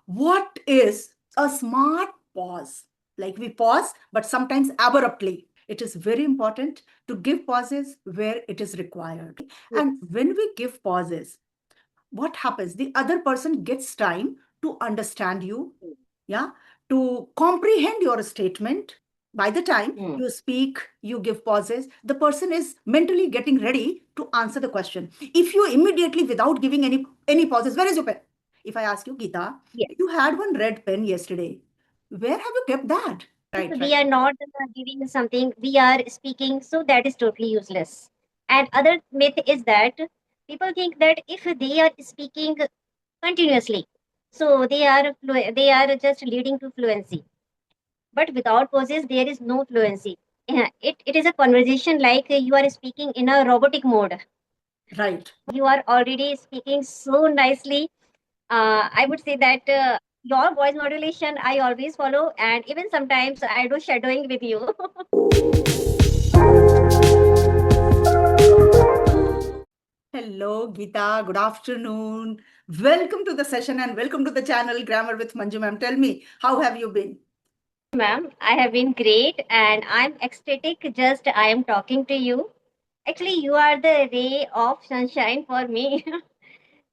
What is a smart pause? Like we pause, but sometimes abruptly. It is very important to give pauses where it is required. And Yes. when we give pauses, what happens? The other person gets time to understand you, yeah, to comprehend your statement. By the time Hmm. you speak, you give pauses, the person is mentally getting ready to answer the question. If you immediately, without giving any pauses, where is your pen? If I ask you, Gita, Yes. you had one red pen yesterday, where have you kept that? If Right, we right. are not giving something, we are speaking, so that is totally useless. And other myth is that people think that if they are speaking continuously, so they are just leading to fluency. But without pauses, there is no fluency. Yeah, it is a conversation like you are speaking in a robotic mode. Right. You are already speaking so nicely. I would say that your voice modulation I always follow, and even sometimes I do shadowing with you. Hello, Gita. Good afternoon. Welcome to the session and welcome to the channel Grammar with Manju ma'am. Tell me, how have you been? Ma'am, I have been great and I'm ecstatic just I am talking to you. Actually, you are the ray of sunshine for me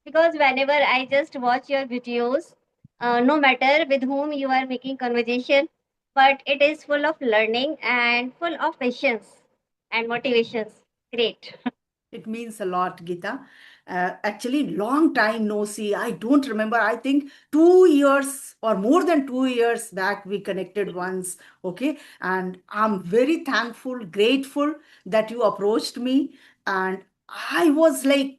because whenever I just watch your videos, no matter with whom you are making conversation, but it is full of learning and full of patience and motivations. Great. It means a lot, Gita. Actually, long time no see. I don't remember. I think 2 years or more than 2 years back we connected once. Okay, and I'm very thankful, grateful that you approached me, and I was like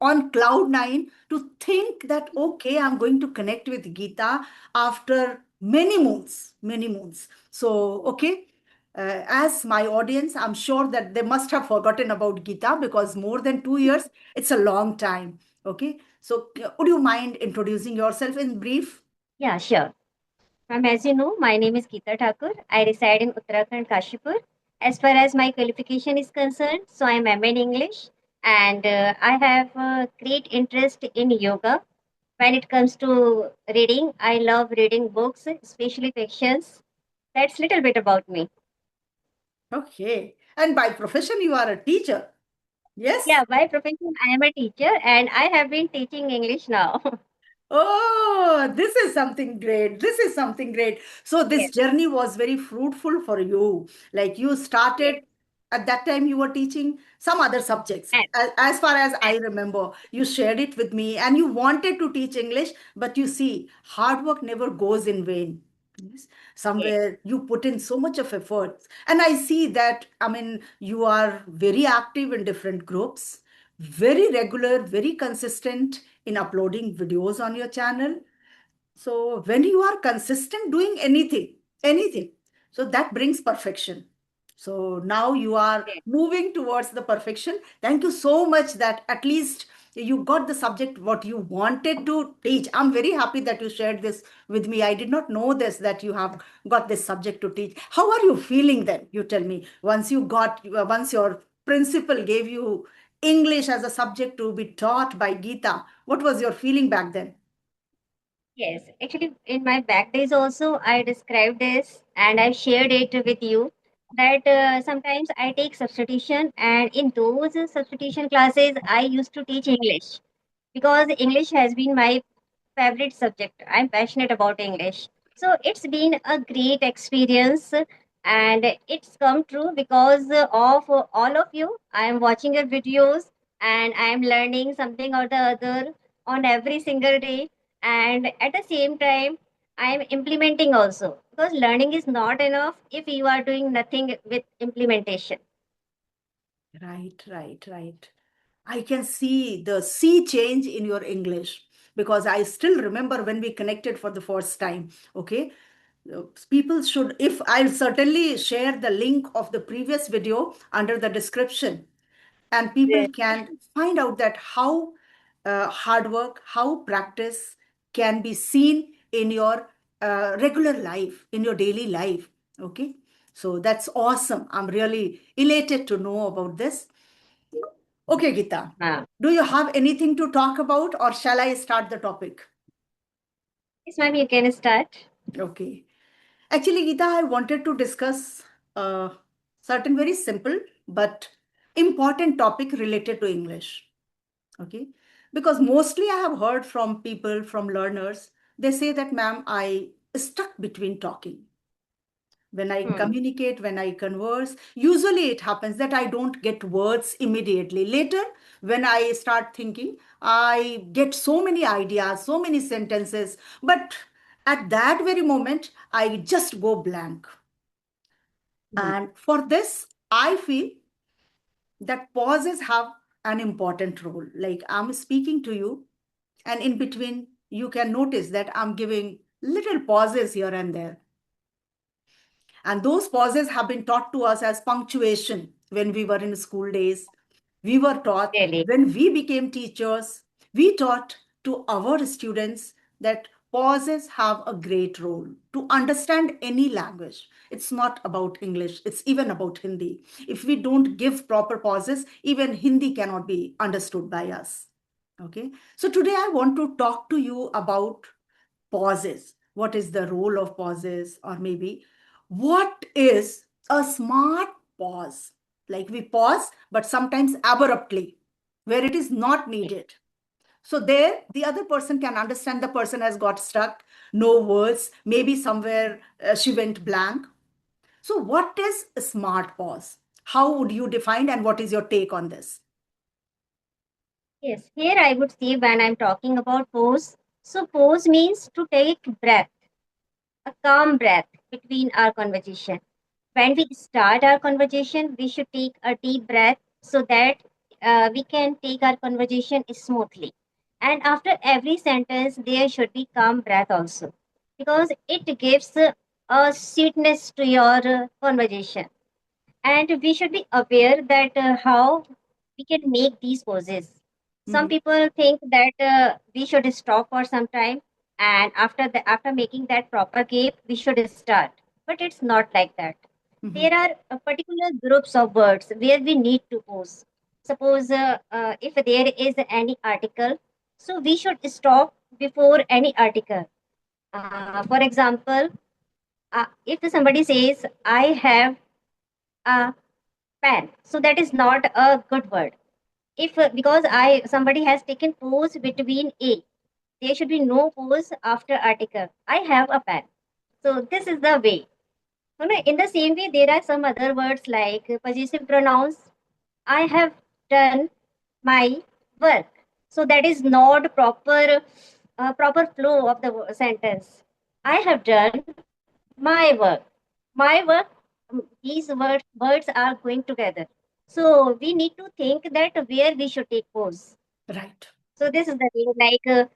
on cloud nine to think that okay, I'm going to connect with Gita after many moons. So okay, as my audience, I'm sure that they must have forgotten about Gita because more than 2 years, it's a long time. Okay, so would you mind introducing yourself in brief? Yeah, sure. Ma'am, as you know, my name is Gita Thakur. I reside in Uttarakhand, Kashipur. As far as my qualification is concerned, so I am MA in English and I have great interest in yoga. When it comes to reading, I love reading books, especially fictions. That's little bit about me. Okay, and by profession, you are a teacher. Yes. Yeah, by profession, I am a teacher and I have been teaching English now. Oh, this is something great. This is something great. So this Yes, journey was very fruitful for you. Like you yes. started at that time you were teaching some other subjects. And, As far as and I remember, you shared it with me and you wanted to teach English, but you see, hard work never goes in vain. Yes. yes, Somewhere you put in so much of effort. And I see that, I mean, you are very active in different groups, very regular, very consistent in uploading videos on your channel. So when you are consistent doing anything, so that brings perfection. So now you are yes. moving towards the perfection. Thank you so much that at least you got the subject what you wanted to teach. I'm very happy that you shared this with me. I did not know this, that you have got this subject to teach. How are you feeling then? You tell me. Once your principal gave you English as a subject to be taught by Gita, what was your feeling back then? Yes, actually, in my back days also, I described this and I've shared it with you that sometimes I take substitution, and in those substitution classes, I used to teach English because English has been my favorite subject. I'm passionate about English. So it's been a great experience and it's come true because of all of you. I am watching your videos and I am learning something or the other on every single day. And at the same time, I am implementing also because learning is not enough if you are doing nothing with implementation. Right. I can see the sea change in your English because I still remember when we connected for the first time. Okay. People should, if I'll certainly share the link of the previous video under the description, and people Yes. can find out that how hard work, how practice can be seen in your regular life, in your daily life. Okay. So that's awesome. I'm really elated to know about this. Okay, Gita, Ah. do you have anything to talk about or shall I start the topic? Yes, ma'am, you can start. Okay. Actually, Geeta, I wanted to discuss a certain very simple but important topic related to English. Okay. Because mostly I have heard from people, from learners, they say that, ma'am, I stuck between talking. When I Hmm. communicate, when I converse, usually it happens that I don't get words immediately. Later, when I start thinking, I get so many ideas, so many sentences, but at that very moment, I just go blank. Hmm. And for this, I feel that pauses have an important role. Like I'm speaking to you, and in between, you can notice that I'm giving little pauses here and there. And those pauses have been taught to us as punctuation when we were in school days. We were taught Really? when we became teachers, we taught to our students that pauses have a great role to understand any language. It's not about English, it's even about Hindi. If we don't give proper pauses, even Hindi cannot be understood by us. Okay. So today I want to talk to you about pauses. What is the role of pauses? Or maybe what is a smart pause? Like we pause, but sometimes abruptly, where it is not needed. So there, the other person can understand the person has got stuck, no words, maybe somewhere she went blank. So, what is a smart pause? How would you define and what is your take on this? Yes, here I would say when I'm talking about pause. So, pause means to take breath, a calm breath between our conversation. When we start our conversation, we should take a deep breath so that we can take our conversation smoothly. And after every sentence, there should be calm breath also, because it gives a sweetness to your conversation. And we should be aware that how we can make these poses. Some Mhm, people think that we should stop for some time, and after making that proper gap we should start, but it's not like that. mhm, There are particular groups of words where we need to pause. Suppose if there is any article, so we should stop before any article. For example, if somebody says I have a pen, so that is not a good word. If because I somebody has taken pause between a, there should be no pause after article. I have a pen. So this is the way. Okay, in the same way, there are some other words like possessive pronouns. I have done my work. So that is not proper flow of the sentence. I have done my work. My work. These words are going together. So we need to think that where we should take pause. right. So this is the thing, like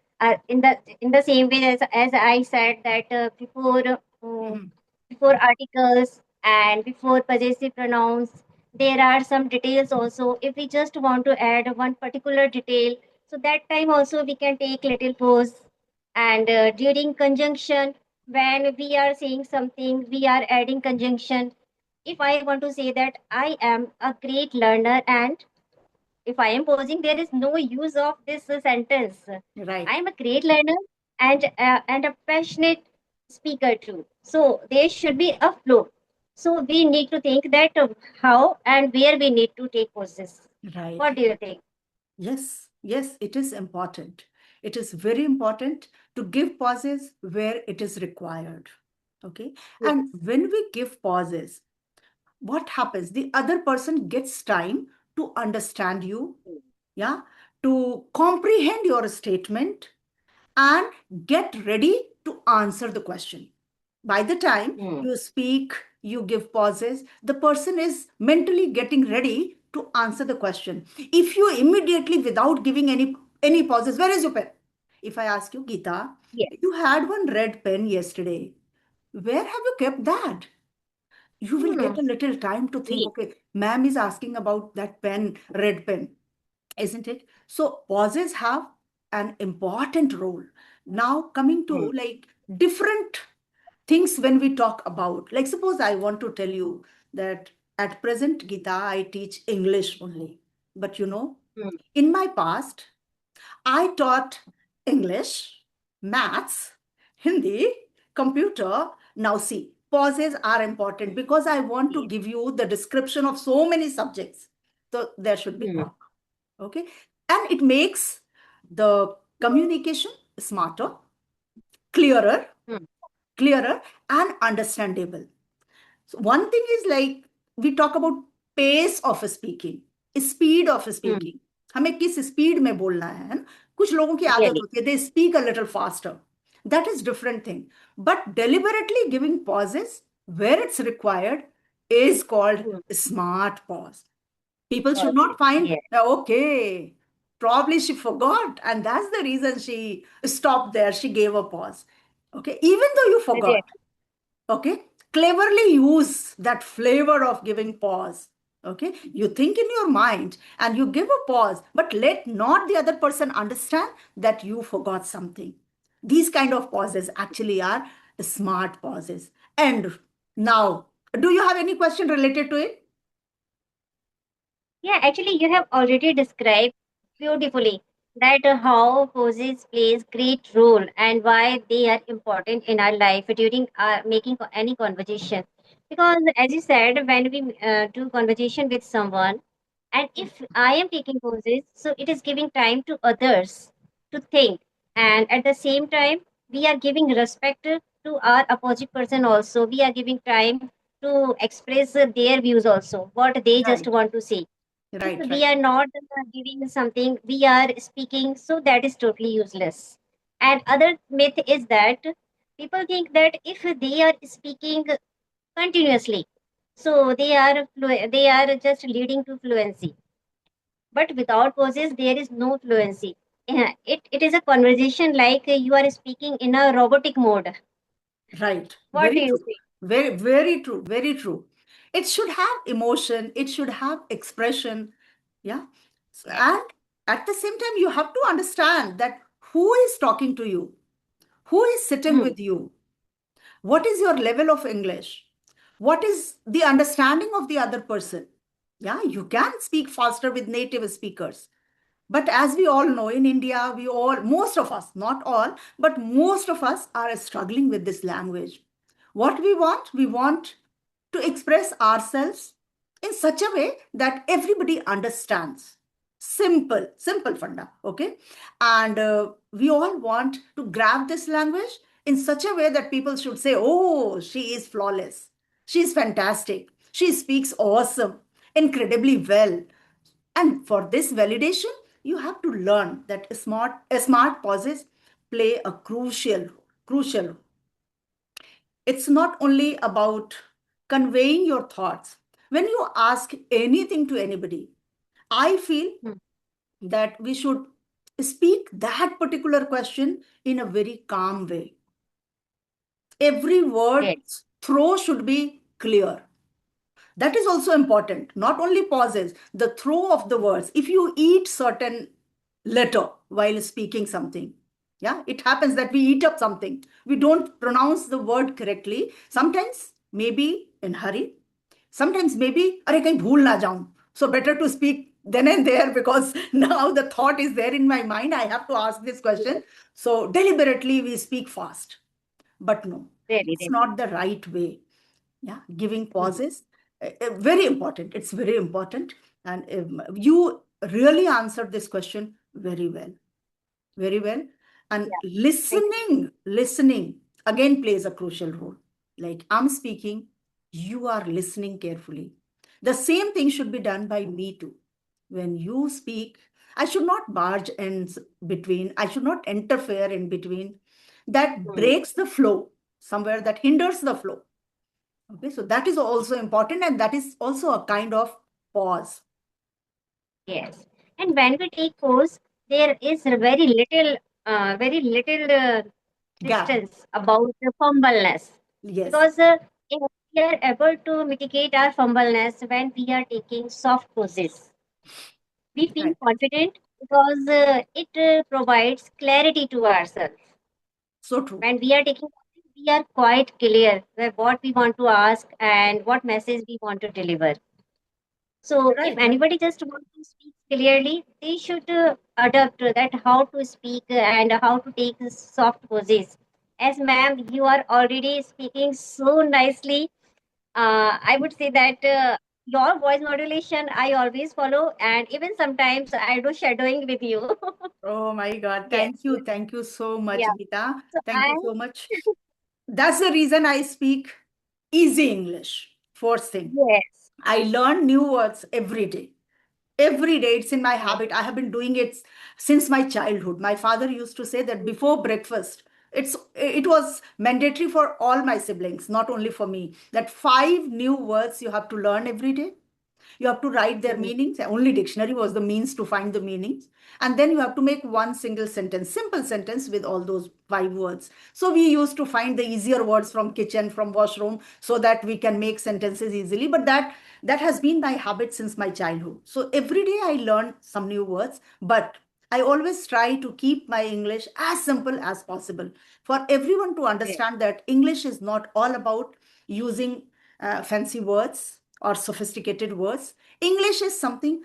in the same way as I said that Mhm, before articles and before possessive pronouns, there are some details also. If we just want to add one particular detail, so that time also we can take little pause. And during conjunction, when we are saying something, we are adding conjunction. If I want to say that I am a great learner and if I am posing, there is no use of this sentence. I right. am a great learner and a passionate speaker too. So there should be a flow. So we need to think that how and where we need to take poses. Right. What do you think? Yes, yes, it is important. It is very important to give pauses where it is required. Okay. And Yes. when we give pauses, what happens? The other person gets time to understand you, yeah, to comprehend your statement and get ready to answer the question. By the time Hmm. you speak, you give pauses, the person is mentally getting ready to answer the question. If you immediately, without giving any pauses, where is your pen? If I ask you, Geeta, Yes. you had one red pen yesterday. Where have you kept that? You will Hmm. get a little time to think, Great. okay, ma'am is asking about that pen, red pen, isn't it? So pauses have an important role. Now coming to Hmm. like different things when we talk about, like suppose I want to tell you that at present, Gita, I teach English only. But Hmm. in my past, I taught English, maths, Hindi, computer. Now, see, pauses are important because I want to Yes. give you the description of so many subjects. So, there should be Hmm. pause. Okay. And it makes the communication smarter, clearer, Hmm. clearer, and understandable. So one thing is like we talk about pace of speaking, speed of Hmm. speaking. हमें किस speed में बोलना है ना? कुछ लोगों की आदत Really. होती है, they speak a little faster. That is different thing. But deliberately giving pauses where it's required is called Hmm. smart pause. People should Pauses. not find, Yes. okay, probably she forgot, and that's the reason she stopped there. She gave a pause. Okay, even though you forgot, Exactly. okay, cleverly use that flavor of giving pause. Okay, you think in your mind and you give a pause, but let not the other person understand that you forgot something. These kind of pauses actually are smart pauses. And now, do you have any question related to it? Yeah, actually, you have already described beautifully that how poses plays great role and why they are important in our life during making any conversation. Because as you said, when we do conversation with someone, and if I am taking poses, so it is giving time to others to think, and at the same time, we are giving respect to our opposite person also. We are giving time to express their views also, what they just Right, want to say. If right, we right, are not giving something, we are speaking, so that is totally useless. And other myth is that people think that if they are speaking continuously, so they are just leading to fluency. But without pauses, there is no fluency. Yeah, it is a conversation like you are speaking in a robotic mode. right. What do Very you true. say? Very, very true. Very true. It should have emotion, it should have expression. Yeah. And at the same time, you have to understand that who is talking to you, who is sitting Hmm. with you, what is your level of English, what is the understanding of the other person. Yeah, you can speak faster with native speakers. But as we all know, in India, most of us, not all, but most of us are struggling with this language. What we want to express ourselves in such a way that everybody understands. Simple, simple funda, okay? And we all want to grab this language in such a way that people should say, oh, she is flawless. She is fantastic. She speaks awesome, incredibly well. And for this validation, you have to learn that smart pauses play a crucial. It's not only about conveying your thoughts. When you ask anything to anybody, I feel Hmm. that we should speak that particular question in a very calm way. Every word Yes. throw should be clear. That is also important. Not only pauses, the throw of the words. If you eat certain letter while speaking something, yeah, it happens that we eat up something. We don't pronounce the word correctly. Sometimes maybe in hurry. Sometimes maybe, अरे कहीं भूल ना जाऊं. So better to speak then and there because now the thought is there in my mind. I have to ask this question. So deliberately we speak fast. But no, Really, it's really. not the right way. Yeah, giving Hmm. pauses, very important. It's very important. And you really answered this question very well, very well. And Yeah. Thank you. listening again plays a crucial role. Like I'm speaking, you are listening carefully. The same thing should be done by me too. When you speak, I should not barge in between, I should not interfere in between. That Hmm. breaks the flow, somewhere that hinders the flow. Okay, so that is also important, and that is also a kind of pause Yes. And when we take pause, there is very little gap. distance about the fumbleness. Yes, Because if we are able to mitigate our fumbleness when we are taking soft poses. We feel right. confident because it provides clarity to ourselves. So true. When we are taking poses, we are quite clear with what we want to ask and what message we want to deliver. So if Right, right. anybody just wants to speak clearly, they should adapt to that how to speak and how to take soft poses. as ma'am, you are already speaking so nicely. I would say that your voice modulation I always follow, and even sometimes I do shadowing with you. Oh my God. Yes. Thank you. Thank you so much, Yeah. Gita. So Thank I you so much. That's the reason I speak easy English. First thing, yes. I learn new words every day. Every day, it's in my Yes. habit. I have been doing it since my childhood. My father used to say that before breakfast, it was mandatory for all my siblings, not only for me, that five new words you have to learn every day. You have to write their Mhm. meanings. Only dictionary was the means to find the meanings. And then you have to make one single sentence, simple sentence with all those five words. So we used to find the easier words from kitchen, from washroom, so that we can make sentences easily. But that has been my habit since my childhood. So every day I learn some new words, but I always try to keep my English as simple as possible for everyone to Yes. understand that English is not all about using fancy words or sophisticated words. English is something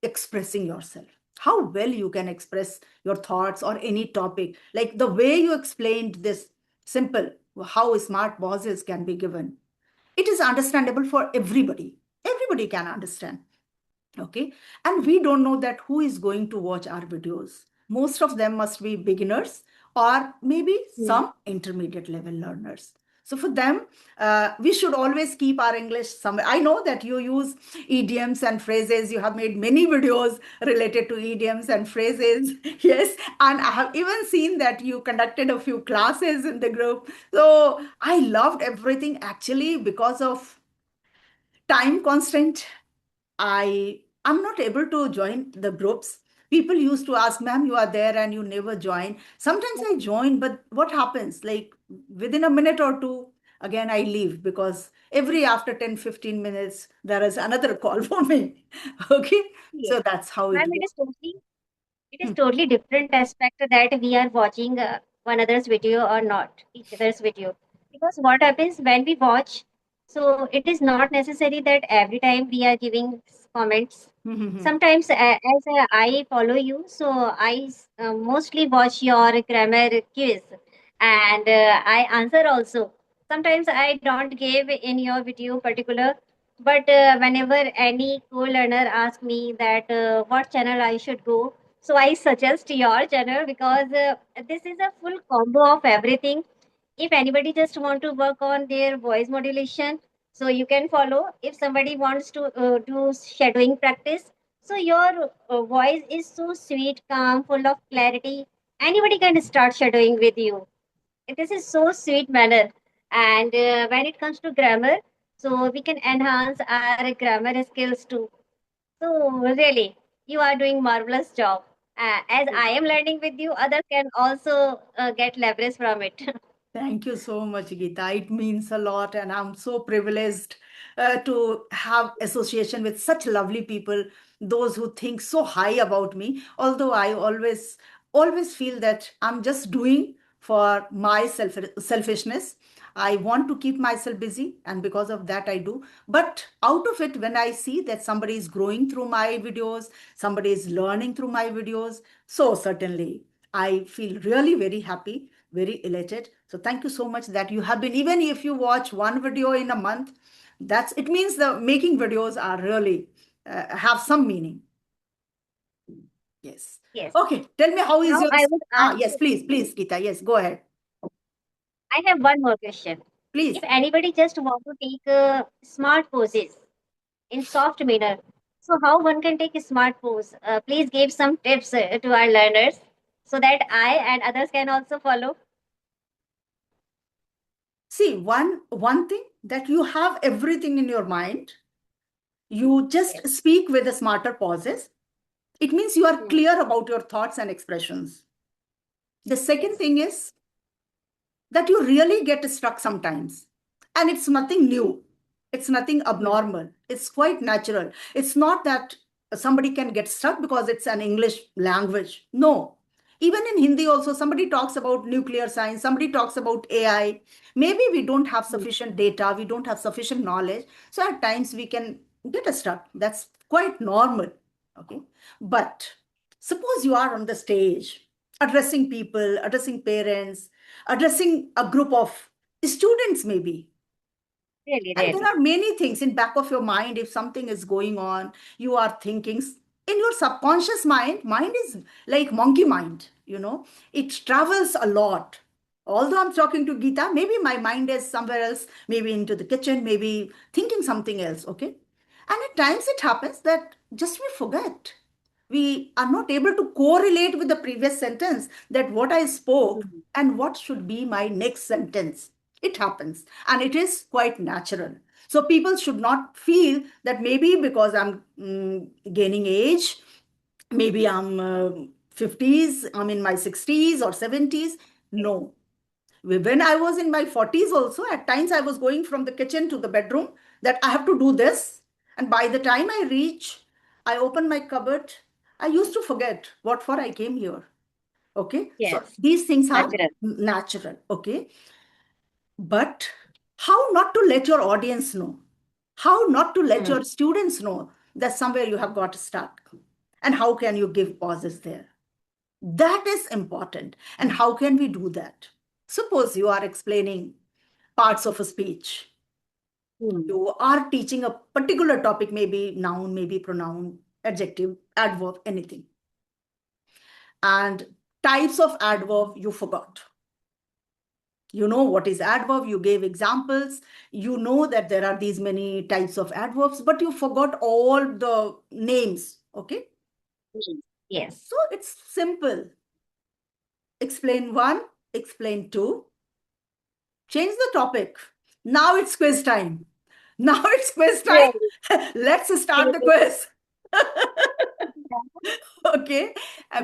expressing yourself. How well you can express your thoughts or any topic. Like the way you explained this simple, how smart pauses can be given. It is understandable for everybody. Everybody can understand. Okay. And we don't know that who is going to watch our videos. Most of them must be beginners or maybe Mhm. some intermediate level learners. So for them, we should always keep our English somewhere. I know that you use idioms and phrases. You have made many videos related to idioms and phrases. Yes. And I have even seen that you conducted a few classes in the group. So I loved everything actually because of time constraint. I'm not able to join the groups. People used to ask, ma'am, you are there and you never join. Sometimes I join, but what happens? Like within a minute or two, again I leave because every after 10, 15 minutes, there is another call for me. Okay. Yes. So that's how it Ma'am, goes. it is totally different aspect that we are watching one another's video or not each other's video. Because what happens when we watch, so it is not necessary that every time we are giving comments. Hmm. Sometimes, as I follow you, so I mostly watch your grammar quiz, and I answer also. Sometimes I don't give in your video particular, but whenever any co-learner asks me that what channel I should go, so I suggest your channel because this is a full combo of everything. If anybody just want to work on their voice modulation, so you can follow. If somebody wants to do shadowing practice, so your voice is so sweet, calm, full of clarity. Anybody can start shadowing with you. This is so sweet manner. And when it comes to grammar, so we can enhance our grammar skills too. So really, you are doing marvelous job. As I am learning with you, others can also get leverage from it. Thank you so much, Geeta. It means a lot, and I'm so privileged to have association with such lovely people, those who think so high about me. Although I always feel that I'm just doing for my selfishness. I want to keep myself busy, and because of that, I do. But out of it, when I see that somebody is growing through my videos, somebody is learning through my videos, so certainly I feel really very happy, very elated. So thank you so much that you have been, even if you watch one video in a month, that's it means the making videos are really have some meaning. Yes. Yes. Okay. Tell me how is Now your I would ask, yes, please, Geeta. Yes, go ahead. I have one more question. If Please. anybody just want to take smart poses in soft manner, so how one can take a smart pose? Please give some tips to our learners so that I and others can also follow. See, one thing that you have everything in your mind, you just Yes. speak with the smarter pauses. It means you are Hmm. clear about your thoughts and expressions. The second Yes. thing is that you really get stuck sometimes. And it's nothing new. It's nothing Hmm. abnormal. It's quite natural. It's not that somebody can get stuck because it's an English language. No. Even in Hindi, also, somebody talks about nuclear science, somebody talks about AI. Maybe we don't have Hmm. sufficient data, we don't have sufficient knowledge. So at times we can get stuck. That's quite normal. Okay. But suppose you are on the stage addressing people, addressing parents, addressing a group of students maybe. Really, And there really. are many things in back of your mind. If something is going on, you are thinking in your subconscious mind. Mind is like monkey mind, it travels a lot. Although I'm talking to Gita, maybe my mind is somewhere else, maybe into the kitchen, maybe thinking something else, okay? And at times it happens that just we forget. We are not able to correlate with the previous sentence, that what I spoke Hmm. and what should be my next sentence. It happens and it is quite natural. So people should not feel that maybe because I'm gaining age, maybe I'm 50s, I'm in my 60s or 70s. No. When I was in my 40s also, at times I was going from the kitchen to the bedroom, that I have to do this. And by the time I reach, I open my cupboard, I used to forget what for I came here. Okay. So Yes, these things are natural. natural. Okay. But how not to let your audience know? How not to let Hmm. your students know that somewhere you have got stuck? And how can you give pauses there? That is important. And how can we do that? Suppose you are explaining parts of a speech. Hmm. You are teaching a particular topic, maybe noun, maybe pronoun, adjective, adverb, anything. And types of adverb you forgot. You know what is adverb, you gave examples, you know that there are these many types of adverbs, but you forgot all the names. Okay. Hmm. Yes. So it's simple. Explain one, explain two, change the topic. Now it's quiz time. Now it's quiz Really. time. Let's start the Really. quiz. Okay.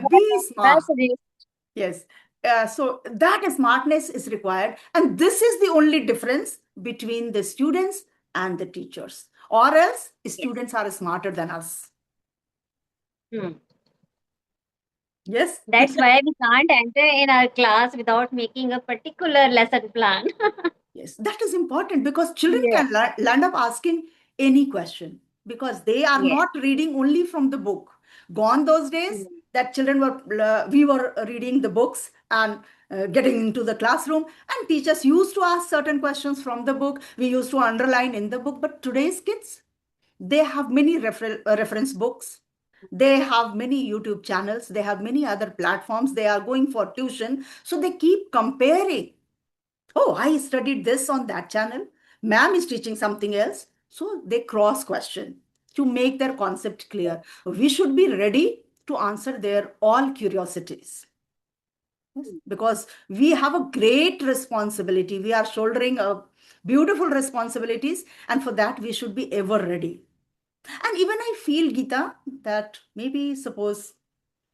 Be smart. That's really. Yes. So that smartness is required. And this is the only difference between the students and the teachers. Or else, Yes. students are smarter than us. Hmm. Yes. That's why we can't enter in our class without making a particular lesson plan. Yes, that is important because children Yeah. can land up asking any question because they are Yes. not reading only from the book. Gone those days Hmm. that children we were reading the books and getting into the classroom, and teachers used to ask certain questions from the book. We used to underline in the book, but today's kids, they have many reference books. They have many YouTube channels. They have many other platforms. They are going for tuition. So they keep comparing. Oh, I studied this on that channel. Ma'am is teaching something else. So they cross question to make their concept clear. We should be ready to answer their all curiosities. Yes, because we have a great responsibility. We are shouldering a beautiful responsibilities, and for that we should be ever ready. And even I feel, Gita, that maybe suppose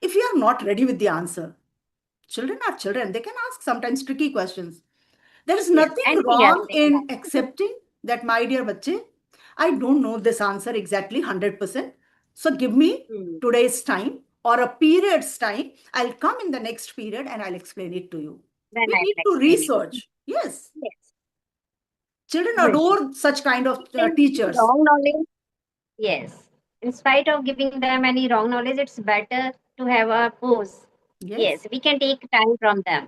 if you are not ready with the answer, children are children. They can ask sometimes tricky questions. There is Yes. nothing wrong Enthusiastic in enough. accepting that, my dear bache, I don't know this answer exactly 100%. So give me Hmm. today's time or a period's time. I'll come in the next period and I'll explain it to you. Then We I need will to explain it. research. Yes. Yes. Children Good. adore such kind of Even teachers. wrong knowledge. Yes. In spite of giving them any wrong knowledge, it's better to have a pause. Yes. Yes. We can take time from them.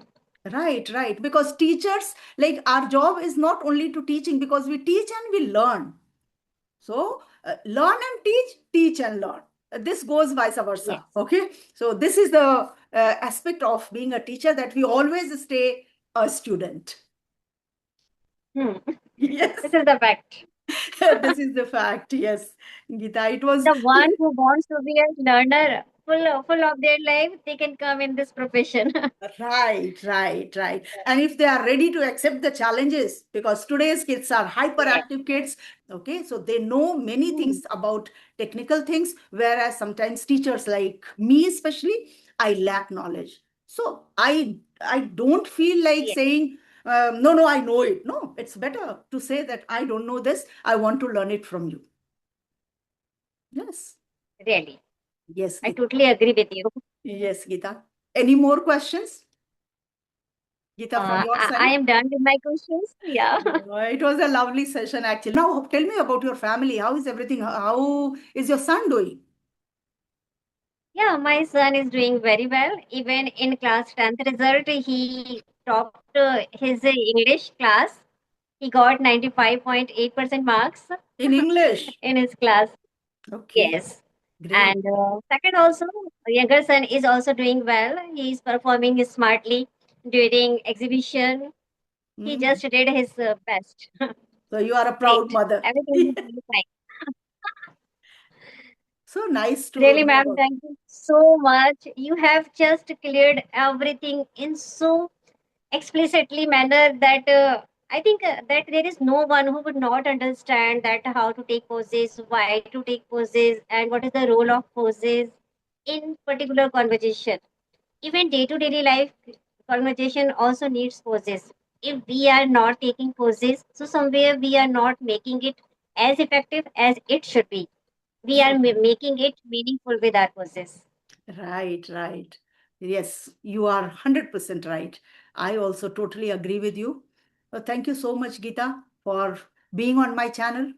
Right, right. Because teachers, like our job is not only to teaching, because we teach and we learn. So learn and teach and learn. This goes vice versa. Yes. Okay. So this is the aspect of being a teacher, that we always stay a student. Hmm. Yes. This is the fact. This is the fact. Yes. Gita, it was The one who wants to be a learner full of their life, they can come in this profession. right, right, right. And if they are ready to accept the challenges, because today's kids are Yes. hyperactive kids, okay, so they know many Hmm. things about technical things, whereas sometimes teachers like me, especially, I lack knowledge. So I don't feel like Yes. saying, no, no, I know it. No, it's better to say that I don't know this. I want to learn it from you. Yes. Really. Yes, I Geeta. totally agree with you. Yes, Geeta. Any more questions, Geeta, from your I side? am done with my questions. Yeah. It was a lovely session, actually. Now, tell me about your family. How is everything? How is your son doing? Yeah, my son is doing very well. Even in class 10th result, he topped his English class. He got 95.8% marks In English. in his class. Okay, Yes. great. And second, also, younger son is also doing well. He is performing smartly during exhibition. He Mm. just did his best. So you are a proud Great. mother. Everything is really fine. So nice to Really, know ma'am, about. thank you so much. You have just cleared everything in so explicitly manner that I think that there is no one who would not understand that how to take poses, why to take poses, and what is the role of poses in particular conversation. Even day to daily life conversation also needs poses. If we are not taking poses, so somewhere we are not making it as effective as it should be. We are making it meaningful with our poses. Right, right. Yes, you are 100% right. I also totally agree with you. Thank you so much, Gita, for being on my channel.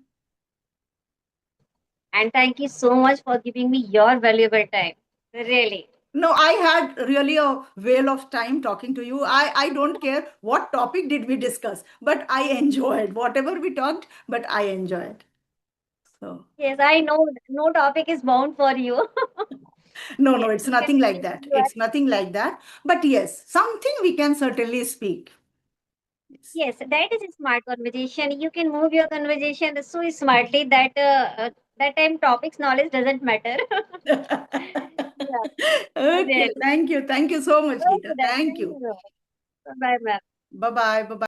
And thank you so much for giving me your valuable time. Really. No, I had really a whale of time talking to you. I don't care what topic did we discuss, but I enjoyed whatever we talked, but I enjoyed. So, Yes, I know no topic is bound for you. no, no, Yes, it's you can nothing like speak. that. It's nothing like that. But yes, something we can certainly speak. Yes. Yes, that is a smart conversation. You can move your conversation so smartly that that time topics knowledge doesn't matter. Yeah, Okay, really. thank you. Thank you so much, Okay, Gita. then. Thank Thank you. you. Bye, ma'am. Bye bye. Bye bye.